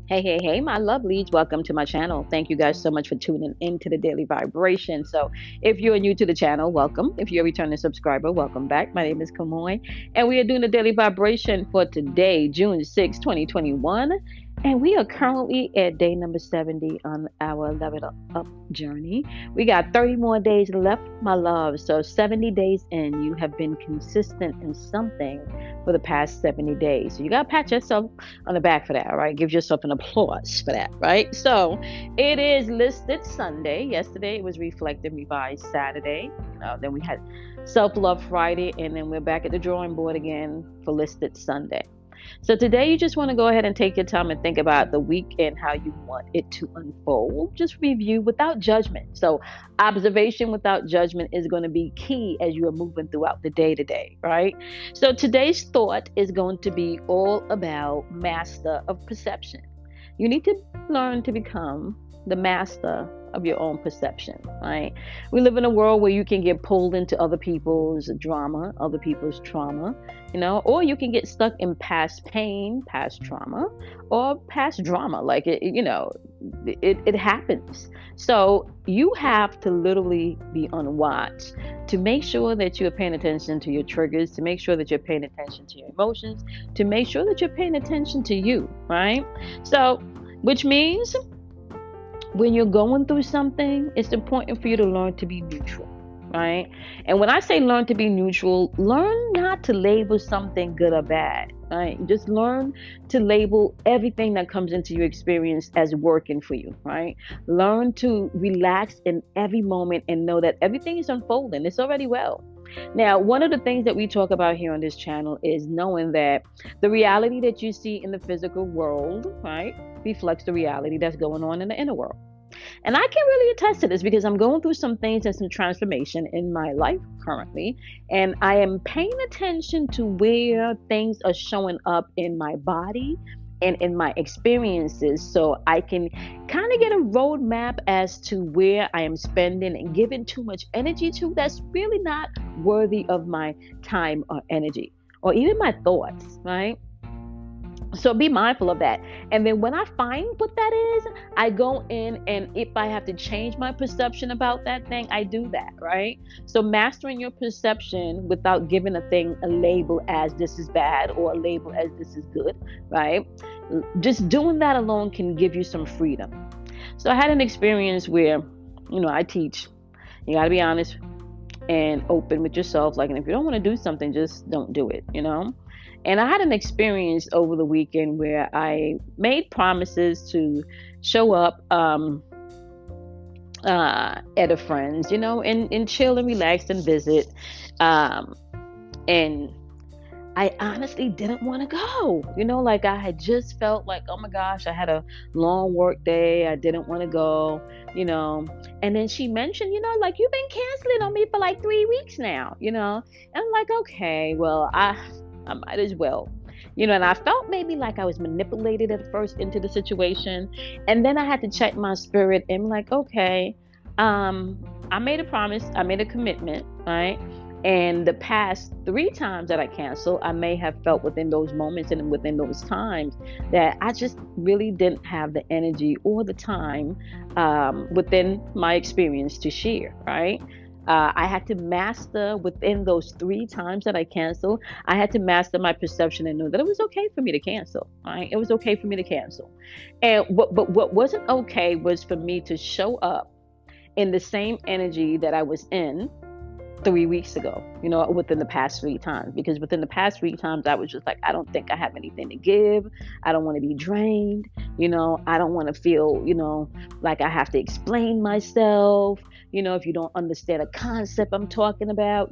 Hey, my lovelies. Welcome to my channel. Thank you guys so much for tuning into the Daily Vibration. So, if you're new to the channel, welcome. If you're a returning subscriber, welcome back. My name is Kamoy, and we are doing the Daily Vibration for today, June 6, 2021. And we are currently at day number 70 on our Level Up journey. We got 30 more days left, my love. So, 70 days in, you have been consistent in something for the past 70 days. So, you got to pat yourself on the back for that, all right? Give yourself an applause for that, right? So it is listed Sunday. Yesterday it was reflective revised Saturday. Then we had self-love Friday, and then we're back at the drawing board again for listed Sunday. So today you just want to go ahead and take your time and think about the week and how you want it to unfold. Just review without judgment. So observation without judgment is going to be key as you are moving throughout the day today, right? So today's thought is going to be all about master of perception. You need to learn to become the master of your own perception, right? We live in a world where you can get pulled into other people's drama, other people's trauma, or you can get stuck in past pain, past trauma, or past drama. Like it happens. So you have to literally be on watch to make sure that you're paying attention to your triggers, to make sure that you're paying attention to your emotions, to make sure that you're paying attention to you, right? So, which means when you're going through something, it's important for you to learn to be neutral, right? And when I say learn to be neutral, learn not to label something good or bad, right? Just learn to label everything that comes into your experience as working for you, right? Learn to relax in every moment and know that everything is unfolding. It's already well. Now, one of the things that we talk about here on this channel is knowing that the reality that you see in the physical world, right, reflects the reality that's going on in the inner world. And I can really attest to this because I'm going through some things and some transformation in my life currently. And I am paying attention to where things are showing up in my body and in my experiences so I can kind of get a roadmap as to where I am spending and giving too much energy to that's really not worthy of my time or energy or even my thoughts, right? So be mindful of that. And then when I find what that is, I go in, and if I have to change my perception about that thing, I do that, right? So mastering your perception without giving a thing a label as this is bad or a label as this is good, right? Just doing that alone can give you some freedom. So I had an experience where, I teach. You got to be honest and open with yourself. Like, and if you don't want to do something, just don't do it. And I had an experience over the weekend where I made promises to show up at a friend's, and chill and relax and visit. And I honestly didn't want to go. Like I had just felt like, oh my gosh, I had a long work day. I didn't want to go. And then she mentioned, like you've been canceling on me for like 3 weeks now, And I'm like, okay, well, I might as well. And I felt maybe like I was manipulated at first into the situation. And then I had to check my spirit and like, okay, I made a promise, I made a commitment, right? And the past 3 times that I canceled, I may have felt within those moments and within those times that I just really didn't have the energy or the time within my experience to share, right? I had to master within those 3 times that I canceled. I had to master my perception and know that it was okay for me to cancel. Right? It was okay for me to cancel. And but what wasn't okay was for me to show up in the same energy that I was in 3 weeks ago, within the past 3 times. Because within the past 3 times, I was just like, I don't think I have anything to give. I don't want to be drained. I don't want to feel, like I have to explain myself. If you don't understand a concept I'm talking about,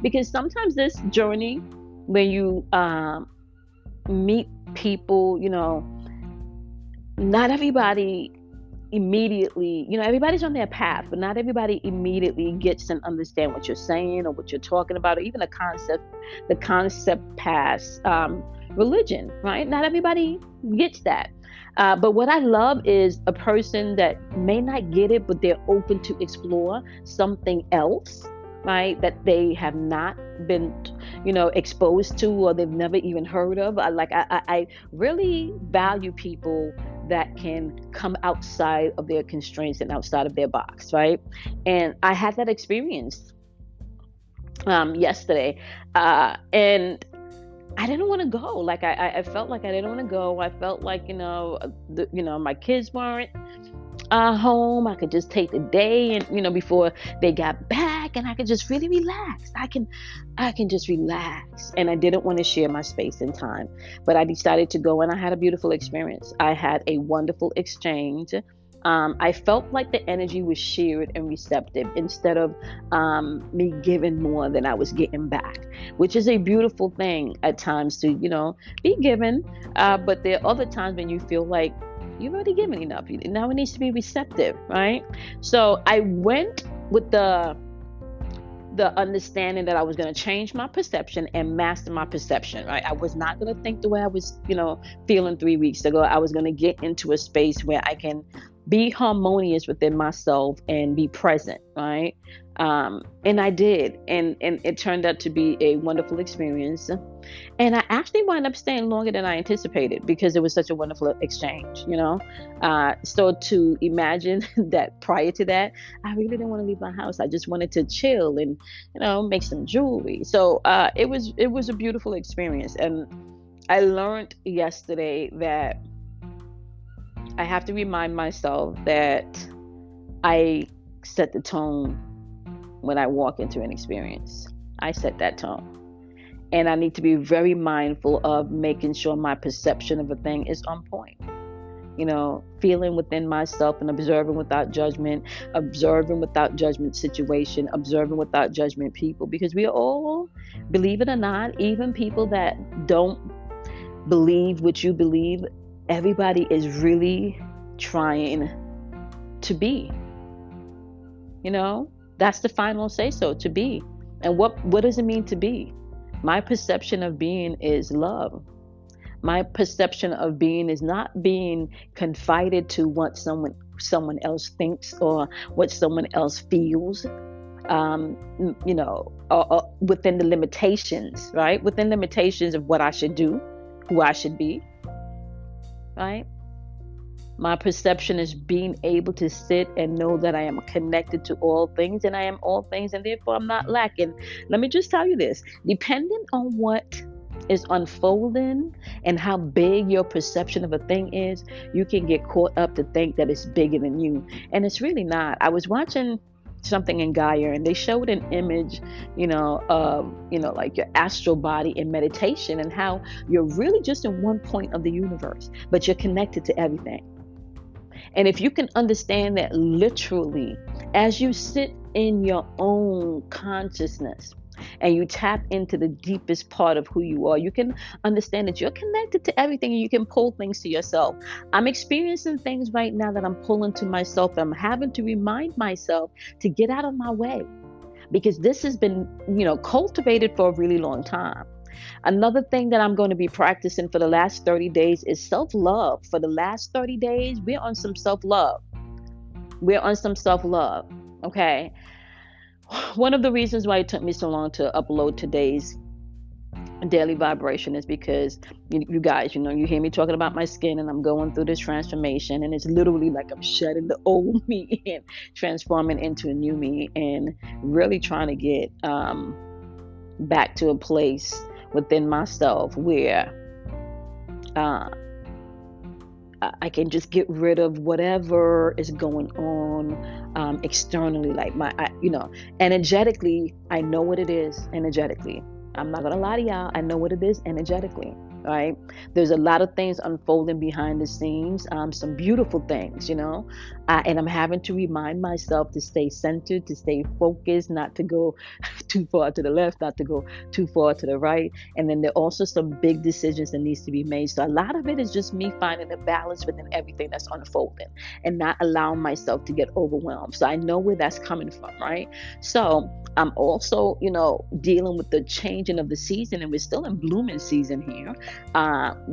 because sometimes this journey, when you meet people, not everybody immediately, everybody's on their path, but not everybody immediately gets and understand what you're saying or what you're talking about, or even the concept past religion, right? Not everybody gets that. But what I love is a person that may not get it, but they're open to explore something else, right? That they have not been, exposed to, or they've never even heard of. I really value people that can come outside of their constraints and outside of their box, right? And I had that experience yesterday, and I didn't want to go. Like I felt like I didn't want to go. I felt like my kids weren't home. I could just take the day, and before they got back, and I could just really relax. I can just relax, and I didn't want to share my space and time, but I decided to go, and I had a beautiful experience. I had a wonderful exchange. I felt like the energy was shared and receptive instead of me giving more than I was getting back, which is a beautiful thing at times to, be given. But there are other times when you feel like you've already given enough. Now it needs to be receptive, right? So I went with the understanding that I was going to change my perception and master my perception, right? I was not going to think the way I was, feeling 3 weeks ago. I was going to get into a space where I can be harmonious within myself and be present, right? And I did, and it turned out to be a wonderful experience. And I actually wound up staying longer than I anticipated because it was such a wonderful exchange. So to imagine that prior to that, I really didn't want to leave my house. I just wanted to chill and, make some jewelry. So it was a beautiful experience. And I learned yesterday that I have to remind myself that I set the tone when I walk into an experience. I set that tone. And I need to be very mindful of making sure my perception of a thing is on point. Feeling within myself and observing without judgment situation, observing without judgment people, because we are all, believe it or not, even people that don't believe what you believe, everybody is really trying to be. That's the final say so, to be. And what does it mean to be? My perception of being is love. My perception of being is not being confided to what someone else thinks or what someone else feels. Within the limitations, right? Within limitations of what I should do, who I should be, right? My perception is being able to sit and know that I am connected to all things, and I am all things, and therefore I'm not lacking. Let me just tell you this, depending on what is unfolding and how big your perception of a thing is, you can get caught up to think that it's bigger than you. And it's really not. I was watching something in Gaia, and they showed an image, of, like your astral body in meditation, and how you're really just in one point of the universe, but you're connected to everything. And if you can understand that literally, as you sit in your own consciousness and you tap into the deepest part of who you are, you can understand that you're connected to everything, and you can pull things to yourself. I'm experiencing things right now that I'm pulling to myself. I'm having to remind myself to get out of my way, because this has been, cultivated for a really long time. Another thing that I'm going to be practicing for the last 30 days is self-love. For the last 30 days, we're on some self-love. Okay. One of the reasons why it took me so long to upload today's daily vibration is because you guys, you hear me talking about my skin, and I'm going through this transformation, and it's literally like I'm shedding the old me and transforming into a new me, and really trying to get back to a place within myself where I can just get rid of whatever is going on externally, like energetically. I know what it is energetically. I'm not gonna lie to y'all. I know what it is energetically. Right? There's a lot of things unfolding behind the scenes, some beautiful things, and I'm having to remind myself to stay centered, to stay focused, not to go too far to the left, not to go too far to the right. And then there are also some big decisions that needs to be made. So a lot of it is just me finding a balance within everything that's unfolding and not allowing myself to get overwhelmed. So I know where that's coming from, right? So I'm also, dealing with the changing of the season, and we're still in blooming season here,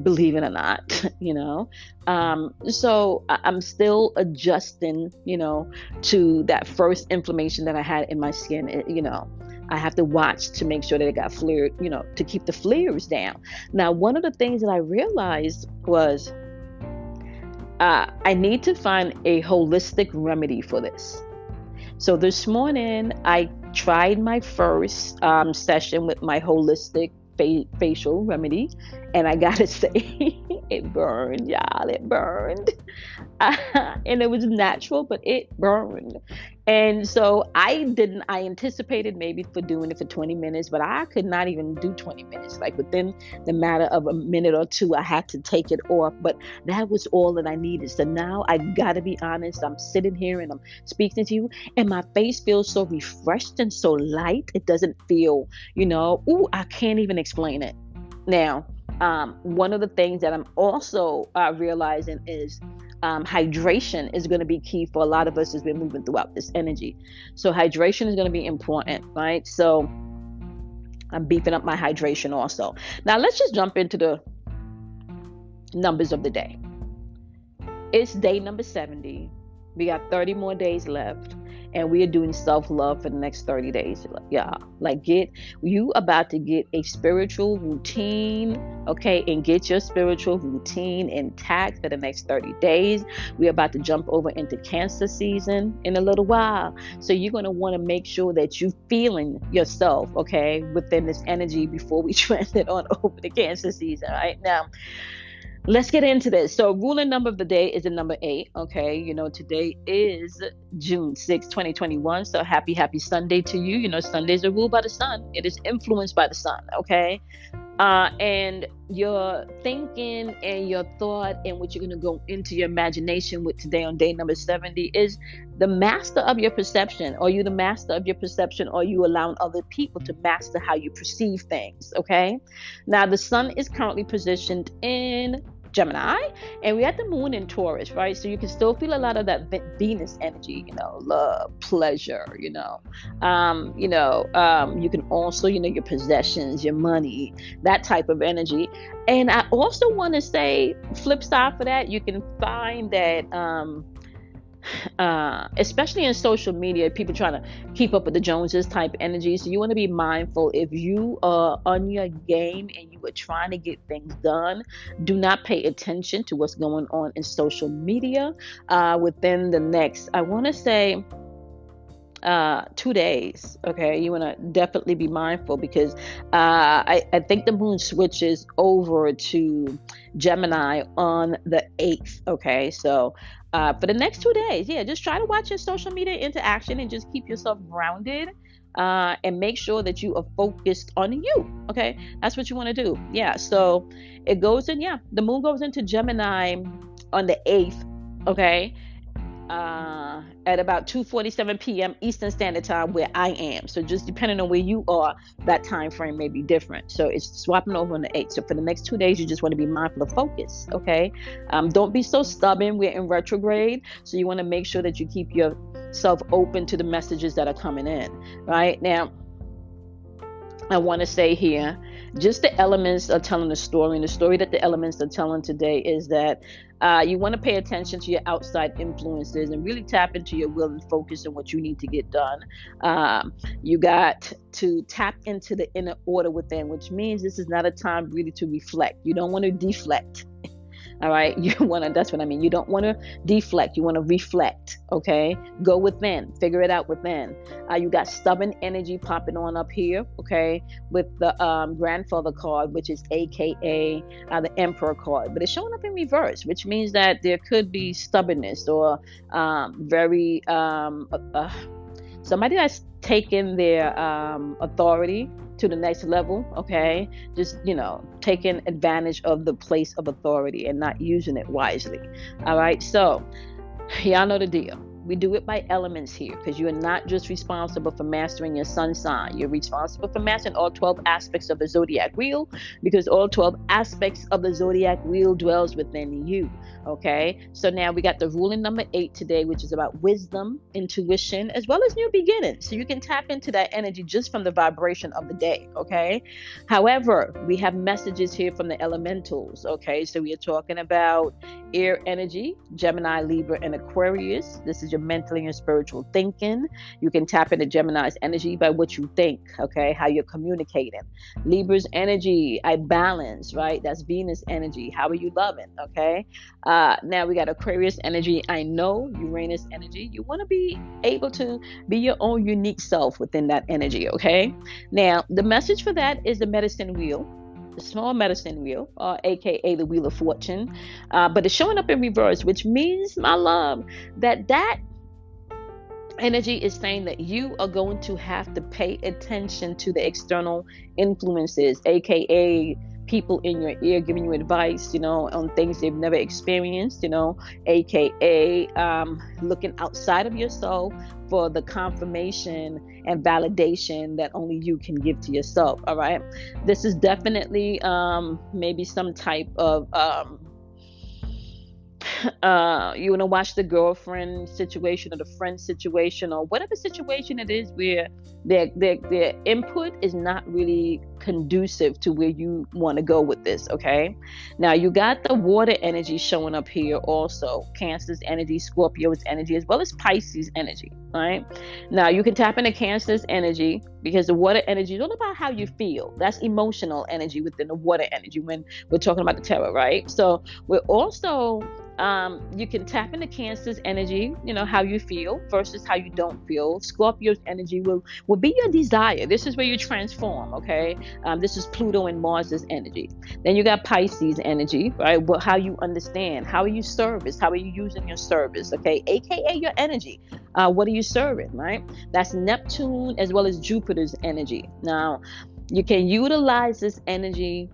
believe it or not, so I'm still adjusting, to that first inflammation that I had in my skin. I have to watch to make sure that it got flared, to keep the flares down. Now, one of the things that I realized was I need to find a holistic remedy for this. So this morning, I tried my first session with my holistic facial remedy, and I gotta say, it burned, y'all. It burned. And it was natural, but it burned. And so I anticipated maybe for doing it for 20 minutes, but I could not even do 20 minutes. Like within the matter of a minute or two, I had to take it off. But that was all that I needed. So now I gotta be honest. I'm sitting here and I'm speaking to you, and my face feels so refreshed and so light. It doesn't feel, ooh, I can't even explain it. Now, one of the things that I'm also realizing is hydration is going to be key for a lot of us as we're moving throughout this energy. So hydration is going to be important, right? So I'm beefing up my hydration also. Now let's just jump into the numbers of the day. It's day number 70. We got 30 more days left, and we are doing self-love for the next 30 days. Yeah, like you about to get a spiritual routine, okay, and get your spiritual routine intact for the next 30 days. We're about to jump over into Cancer season in a little while. So you're going to want to make sure that you're feeling yourself, okay, within this energy before we transit on over to Cancer season, right? Now, let's get into this. So ruling number of the day is the number 8. Okay. Today is June 6, 2021. So happy Sunday to you. Sundays are ruled by the sun. It is influenced by the sun. Okay. And your thinking and your thought and what you're going to go into your imagination with today on day number 70 is the master of your perception. Are you the master of your perception, or are you allowing other people to master how you perceive things? Okay. Now the sun is currently positioned in Gemini, and we had the moon in Taurus, right? So you can still feel a lot of that Venus energy, love, pleasure, you can also, your possessions, your money, that type of energy. And I also want to say, flip side for that, you can find that especially in social media, people trying to keep up with the Joneses type energy. So you want to be mindful. If you are on your game and you are trying to get things done, do not pay attention to what's going on in social media within the next, I want to say, 2 days. Okay, you want to definitely be mindful, because I think the moon switches over to Gemini on the 8th. Okay, so for the next 2 days, yeah, just try to watch your social media interaction and just keep yourself grounded, and make sure that you are focused on you. Okay, that's what you want to do. Yeah, so it goes in, the moon goes into Gemini on the 8th. Okay, at about 2:47 p.m. Eastern Standard Time, where I am. So just depending on where you are, that time frame may be different. So it's swapping over on the 8th. So for the next 2 days, you just want to be mindful of focus. Okay, don't be so stubborn. We're in retrograde, so you want to make sure that you keep yourself open to the messages that are coming in. Right now, I want to say here, just the elements are telling a story, and the story that the elements are telling today is that you want to pay attention to your outside influences and really tap into your will and focus on what you need to get done. You got to tap into the inner order within, which means this is not a time really to reflect. You don't want to deflect. All right, that's what I mean. You don't want to deflect. You want to reflect. Okay, go within, figure it out within. You got stubborn energy popping on up here. Okay, with the grandfather card, which is AKA the Emperor card, but it's showing up in reverse, which means that there could be stubbornness or very somebody that's taken their authority to the next level. Okay, just taking advantage of the place of authority and not using it wisely. All right, so y'all know the deal. We do it by elements here, because you are not just responsible for mastering your sun sign. You're responsible for mastering all 12 aspects of the zodiac wheel, because all 12 aspects of the zodiac wheel dwells within you. Okay, so now we got the ruling number 8 today, which is about wisdom, intuition, as well as new beginnings. So you can tap into that energy just from the vibration of the day. Okay, however, we have messages here from the elementals. Okay, so we are talking about air energy, Gemini, Libra, and Aquarius. This is your your mental and your spiritual thinking. You can tap into Gemini's energy by what you think, okay, how you're communicating. Libra's energy, I balance, right? That's Venus energy. How are you loving, okay? Now we got Aquarius energy, I know. Uranus energy, you want to be able to be your own unique self within that energy, okay? Now, the message for that is the medicine wheel, the small medicine wheel, aka the wheel of fortune, but it's showing up in reverse, which means, my love, that energy is saying that you are going to have to pay attention to the external influences, aka people in your ear giving you advice, on things they've never experienced, aka looking outside of yourself for the confirmation and validation that only you can give to yourself. All right, this is definitely maybe some type of you want to watch the girlfriend situation or the friend situation or whatever situation it is where their input is not really conducive to where you want to go with this. Okay, now you got the water energy showing up here also, Cancer's energy, Scorpio's energy, as well as Pisces energy. Right now you can tap into Cancer's energy because the water energy is all about how you feel. That's emotional energy within the water energy when we're talking about the tarot, right? So we're also you can tap into Cancer's energy, how you feel versus how you don't feel. Scorpio's energy will be your desire. This is where you transform, okay? This is Pluto and Mars's energy. Then you got Pisces energy, right? How you understand, how are you service, how are you using your service, okay? AKA your energy. What are you serving, right? That's Neptune as well as Jupiter's energy. Now, you can utilize this energy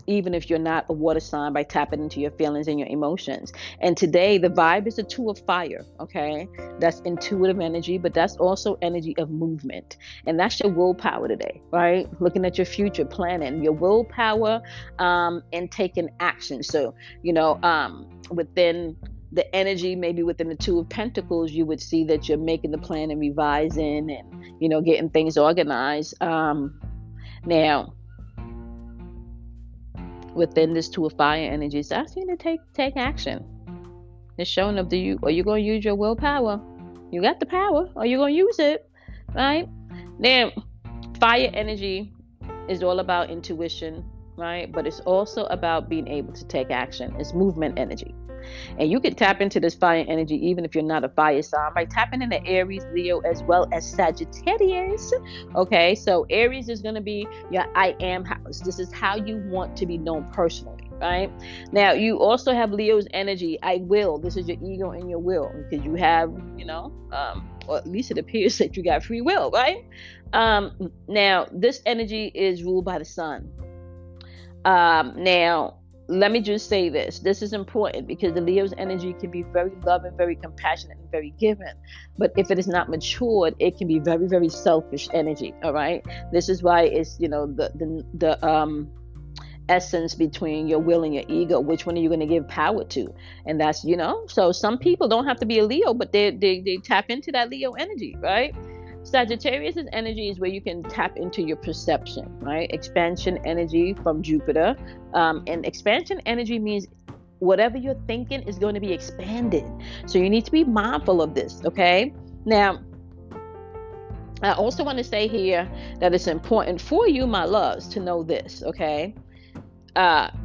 even if you're not a water sign by tapping into your feelings and your emotions. And today the vibe is a two of fire, okay? That's intuitive energy, but that's also energy of movement. And that's your willpower today, right? Looking at your future, planning, your willpower, and taking action. So, within the energy, maybe within the Two of Pentacles, you would see that you're making the plan and revising and, getting things organized. Now, within this Two of Fire energy, it's asking you to take action. It's showing up, are you going to use your willpower? You got the power. Are you going to use it? Right? Now, fire energy is all about intuition, right? But it's also about being able to take action. It's movement energy. And you can tap into this fire energy even if you're not a fire sign by tapping into Aries, Leo, as well as Sagittarius. Okay, so Aries is going to be your I am house. This is how you want to be known personally, right? Now, you also have Leo's energy, I will. This is your ego and your will, because you have, or at least it appears that you got free will, right? Now, this energy is ruled by the sun. Now, let me just say this. This is important because the Leo's energy can be very loving, very compassionate, and very giving. But if it is not matured, it can be very, very selfish energy. All right. This is why it's, the essence between your will and your ego. Which one are you going to give power to? And that's, so some people don't have to be a Leo, but they tap into that Leo energy, right? Sagittarius' energy is where you can tap into your perception, right? Expansion energy from Jupiter. And expansion energy means whatever you're thinking is going to be expanded. So you need to be mindful of this, okay? Now, I also want to say here that it's important for you, my loves, to know this, okay?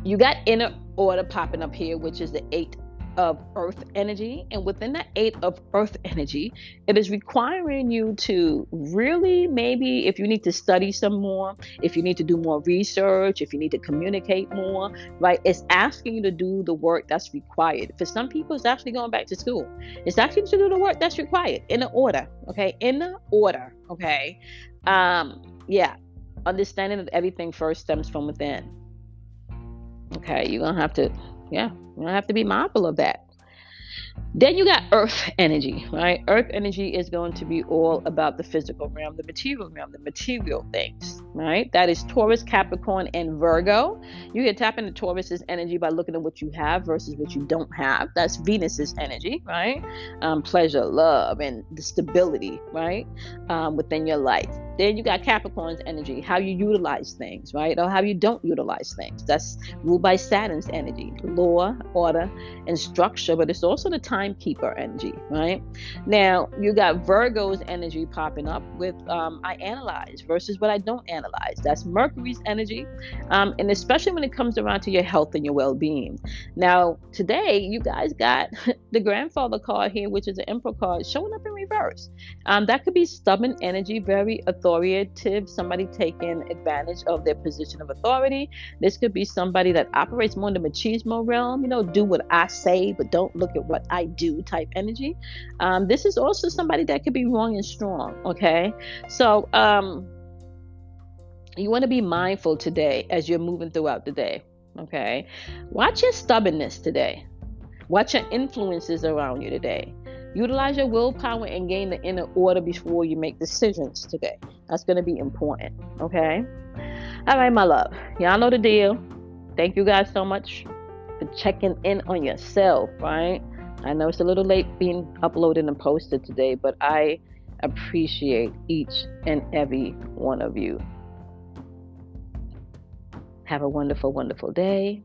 You got inner order popping up here, which is the 8 of earth energy, and within that 8 of earth energy, it is requiring you to really, maybe if you need to study some more, if you need to do more research, if you need to communicate more, right? It's asking you to do the work that's required. For some people, it's actually going back to school. It's asking you to do the work that's required in order, okay? In order, okay? Yeah, understanding that everything first stems from within. Okay, you're gonna have to, be mindful of that. Then you got earth energy, right? Earth energy is going to be all about the physical realm, the material things, right? That is Taurus, Capricorn, and Virgo. You can tap into Taurus's energy by looking at what you have versus what you don't have. That's Venus's energy, right? Pleasure, love, and the stability, right? Within your life. Then you got Capricorn's energy, how you utilize things, right? Or how you don't utilize things. That's ruled by Saturn's energy, law, order, and structure, but it's also the timekeeper energy, right? Now, you got Virgo's energy popping up with I analyze versus what I don't analyze. That's Mercury's energy, and especially when it comes around to your health and your well being. Now, today, you guys got the grandfather card here, which is an Emperor card, showing up in reverse. That could be stubborn energy, very authoritative, somebody taking advantage of their position of authority. This could be somebody that operates more in the machismo realm, do what I say, but don't look at what I do type energy. This is also somebody that could be wrong and strong, okay? So, you want to be mindful today as you're moving throughout the day, okay? Watch your stubbornness today. Watch your influences around you today. Utilize your willpower and gain the inner order before you make decisions today. That's going to be important, okay? All right, my love. Y'all know the deal. Thank you guys so much for checking in on yourself, right? I know it's a little late being uploaded and posted today, but I appreciate each and every one of you. Have a wonderful, wonderful day.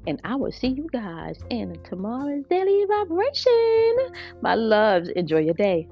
And I will see you guys in tomorrow's daily vibration. My loves, enjoy your day.